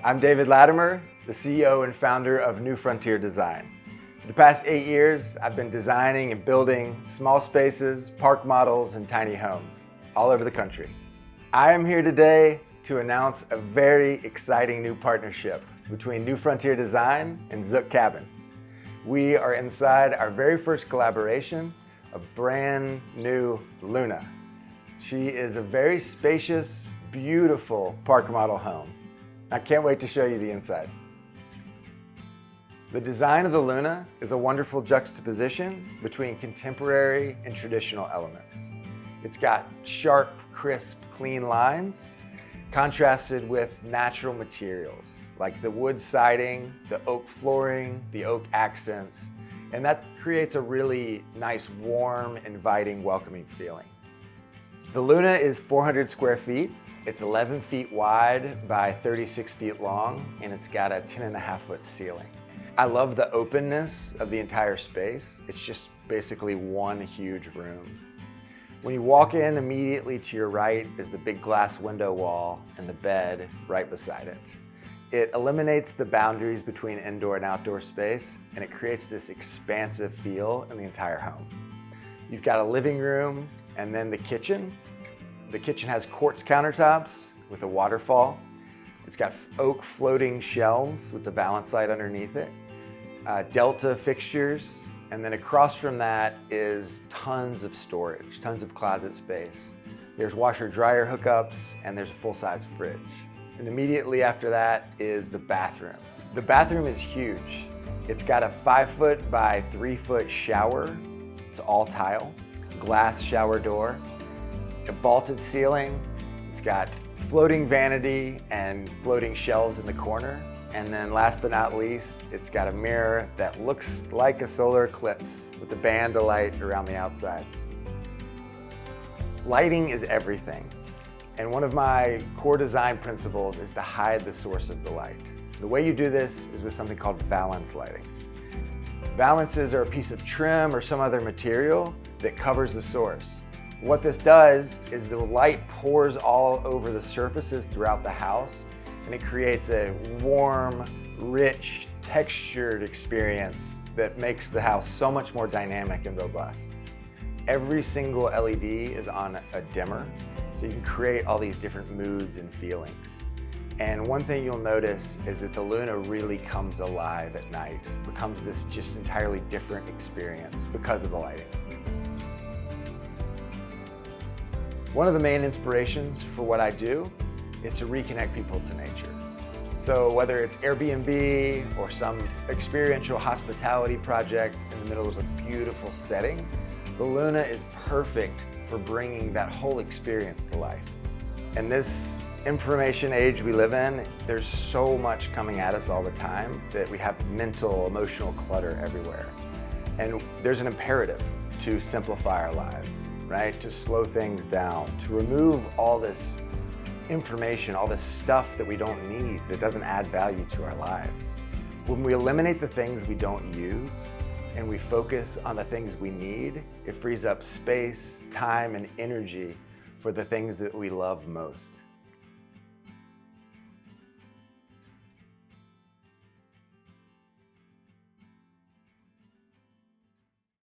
I'm David Latimer, the CEO and founder of New Frontier Design. For the past 8 years, I've been designing and building small spaces, park models, and tiny homes all over the country. I am here today to announce a very exciting new partnership between New Frontier Design and Zook Cabins. We are inside our very first collaboration, a brand new Luna. She is a very spacious, beautiful park model home. I can't wait to show you the inside. The design of the Luna is a wonderful juxtaposition between contemporary and traditional elements. It's got sharp, crisp, clean lines, contrasted with natural materials like the wood siding, the oak flooring, the oak accents, and that creates a really nice, warm, inviting, welcoming feeling. The Luna is 400 square feet. It's 11 feet wide by 36 feet long, and it's got a 10.5-foot ceiling. I love the openness of the entire space. It's just basically one huge room. When you walk in, immediately to your right is the big glass window wall and the bed right beside it. It eliminates the boundaries between indoor and outdoor space, and it creates this expansive feel in the entire home. You've got a living room and then the kitchen. The kitchen has quartz countertops with a waterfall. It's got oak floating shelves with the Valence light underneath it, Delta fixtures, and then across from that is tons of storage, tons of closet space. There's washer dryer hookups, and there's a full-size fridge. And immediately after that is the bathroom. The bathroom is huge. It's got a 5-foot by 3-foot shower. It's all tile, glass shower door, a vaulted ceiling. It's got floating vanity and floating shelves in the corner. And then last but not least, it's got a mirror that looks like a solar eclipse with a band of light around the outside. Lighting is everything. And one of my core design principles is to hide the source of the light. The way you do this is with something called valence lighting. Valences are a piece of trim or some other material that covers the source. What this does is the light pours all over the surfaces throughout the house, and it creates a warm, rich, textured experience that makes the house so much more dynamic and robust. Every single LED is on a dimmer, so you can create all these different moods and feelings. And one thing you'll notice is that the Luna really comes alive at night, becomes this just entirely different experience because of the lighting. One of the main inspirations for what I do is to reconnect people to nature. So whether it's Airbnb or some experiential hospitality project in the middle of a beautiful setting, the Luna is perfect for bringing that whole experience to life. In this information age we live in, there's so much coming at us all the time that we have mental, emotional clutter everywhere. And there's an imperative to simplify our lives, right? To slow things down, to remove all this information, all this stuff that we don't need, that doesn't add value to our lives. When we eliminate the things we don't use and we focus on the things we need, it frees up space, time, and energy for the things that we love most.